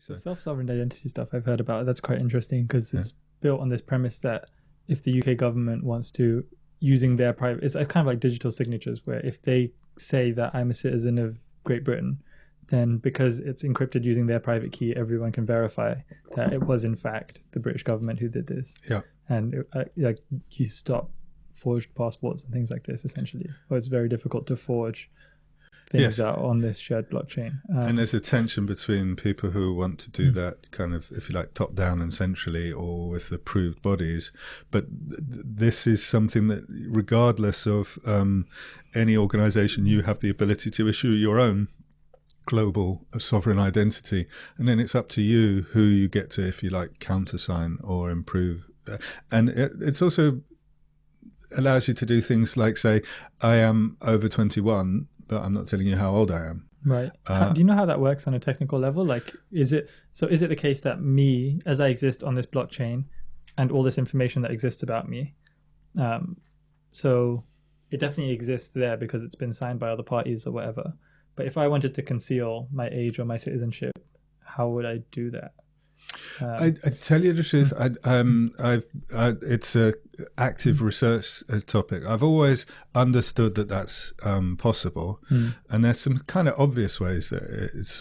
The So self-sovereign identity stuff I've heard about, that's quite interesting because it's built on this premise that if the UK government wants to, using their private, it's kind of like digital signatures, where if they say that I'm a citizen of Great Britain, then because it's encrypted using their private key, everyone can verify that it was in fact the British government who did this. yeah. And like you stop forged passports and things like this, essentially. Or it's very difficult to forge things that are on this shared blockchain. And there's a tension between people who want to do that kind of, if you like, top down and centrally, or with approved bodies. But this is something that, regardless of any organization, you have the ability to issue your own global sovereign identity, and then it's up to you who you get to, if you like, countersign or improve. And it's also allows you to do things like say, I am over 21, but I'm not telling you how old I am. Right. Do you know how that works on a technical level? Like, is it the case that me, as I exist on this blockchain, and all this information that exists about me, so it definitely exists there because it's been signed by other parties or whatever. But if I wanted to conceal my age or my citizenship, how would I do that? I tell you the truth. It's a active research topic. I've always understood that that's possible, and there's some kind of obvious ways that it's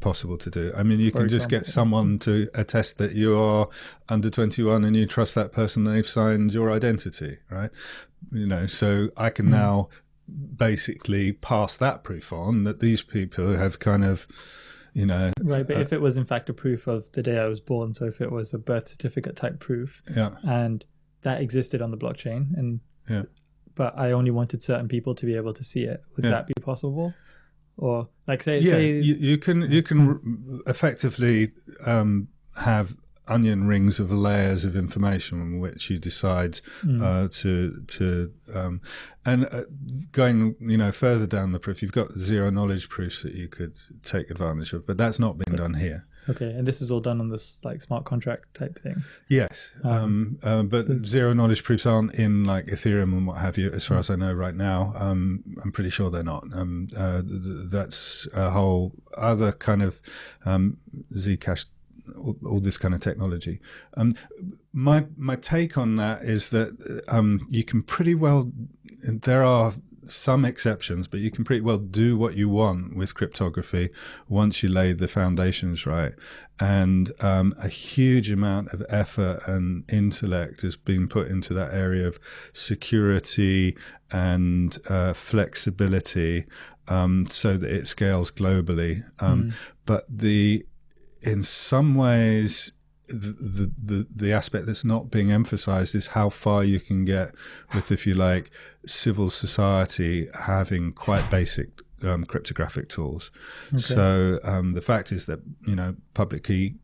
possible to do. I mean, you can just get someone to attest that you are under 21, and you trust that person. They've signed your identity, right? You know, so I can now basically pass that proof on that these people have kind of, you know. Right, but if it was in fact a proof of the day I was born, so if it was a birth certificate type proof, and that existed on the blockchain, and but I only wanted certain people to be able to see it, would that be possible? Or like say you can effectively have onion rings of layers of information on which you decide going, you know, further down the proof, you've got zero knowledge proofs that you could take advantage of, but that's not been done here. Okay, and this is all done on this like smart contract type thing. Yes, but zero knowledge proofs aren't in like Ethereum and what have you, as far as I know right now. I'm pretty sure they're not. That's a whole other kind of Zcash, all this kind of technology. My take on that is that you can pretty well, there are some exceptions, but you can pretty well do what you want with cryptography once you lay the foundations right. And a huge amount of effort and intellect has been put into that area of security and flexibility, so that it scales globally. But in some ways, the aspect that's not being emphasized is how far you can get with, if you like, civil society having quite basic cryptographic tools. Okay. So the fact is that, you know, public key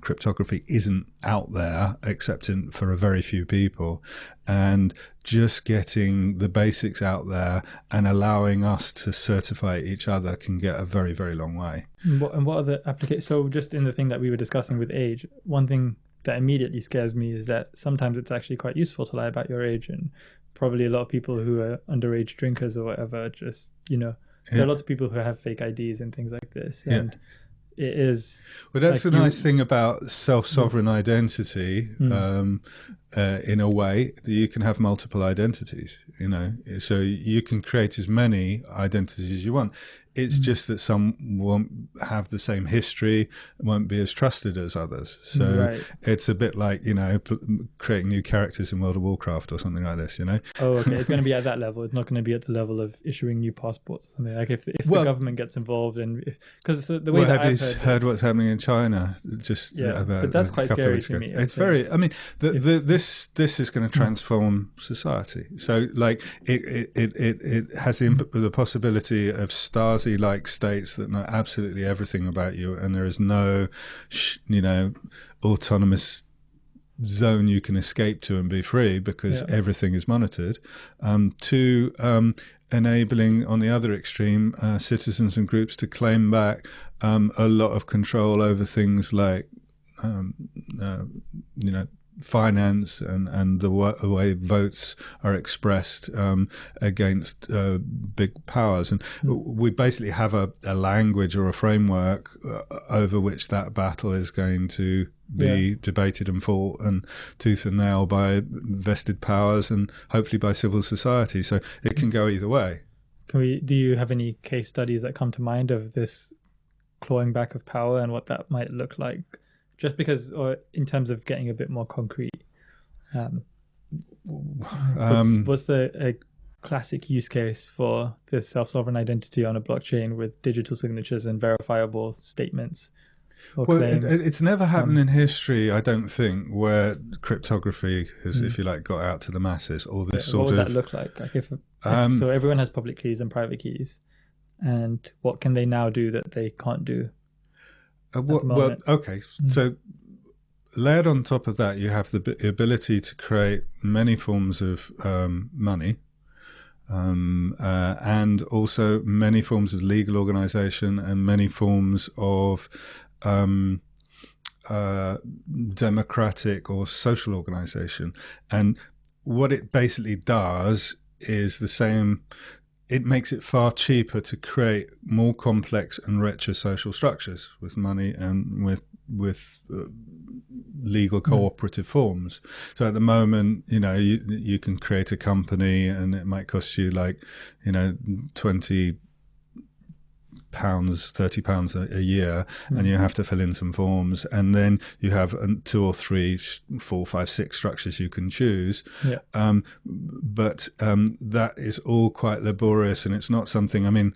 cryptography isn't out there except for a very few people, and just getting the basics out there and allowing us to certify each other can get a very, very long way. And what are the applications? So just in the thing that we were discussing with age, one thing that immediately scares me is that sometimes it's actually quite useful to lie about your age, and probably a lot of people who are underage drinkers or whatever, just, you know, there are lots of people who have fake IDs and things like this, and it is. Well, that's like the nice thing about self-sovereign identity. In a way, that you can have multiple identities. You know, so you can create as many identities as you want. It's just that some won't have the same history, won't be as trusted as others. So it's a bit like, you know, creating new characters in World of Warcraft or something like this, you know? Oh, okay. It's going to be at that level. It's not going to be at the level of issuing new passports or something. Like if the government gets involved, and because the way that I've heard what's happening in China? Just about but that's quite scary to me. It's very. I mean, this is going to transform society. So, like, it has the possibility of Stasi-like states that know absolutely everything about you, and there is no, you know, autonomous zone you can escape to and be free because everything is monitored. To enabling, on the other extreme, citizens and groups to claim back a lot of control over things like, you know, finance and the way votes are expressed against big powers. And we basically have a language or a framework over which that battle is going to be debated and fought and tooth and nail by vested powers and hopefully by civil society. So it can go either way. Do you have any case studies that come to mind of this clawing back of power and what that might look like? Just because, or in terms of getting a bit more concrete, what's a classic use case for this self-sovereign identity on a blockchain with digital signatures and verifiable statements? Well, it's never happened in history, I don't think, where cryptography has, if you like, got out to the masses. Or this sort of. What would that look like? So everyone has public keys and private keys, and what can they now do that they can't do? So layered on top of that, you have the ability to create many forms of money. And also many forms of legal organization and many forms of democratic or social organization. And what it basically does is the same. It makes it far cheaper to create more complex and richer social structures with money and with legal cooperative forms. So at the moment, you can create a company and it might cost you £20, £30 a year, and you have to fill in some forms, and then you have 2 or 3, 4, 5, 6 structures you can choose. But that is all quite laborious, and it's not something,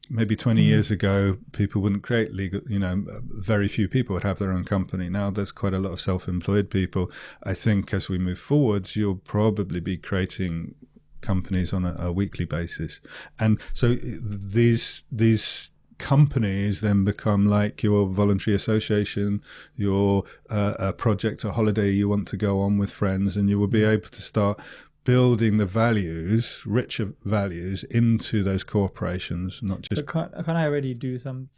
maybe 20 years ago, people wouldn't create legal, very few people would have their own company. Now there's quite a lot of self-employed people. I think as we move forwards, you'll probably be creating companies on a weekly basis. And so these companies then become like your voluntary association, your a project, a holiday you want to go on with friends, and you will be able to start building the values, richer values, into those corporations, not just. But can't I already do some?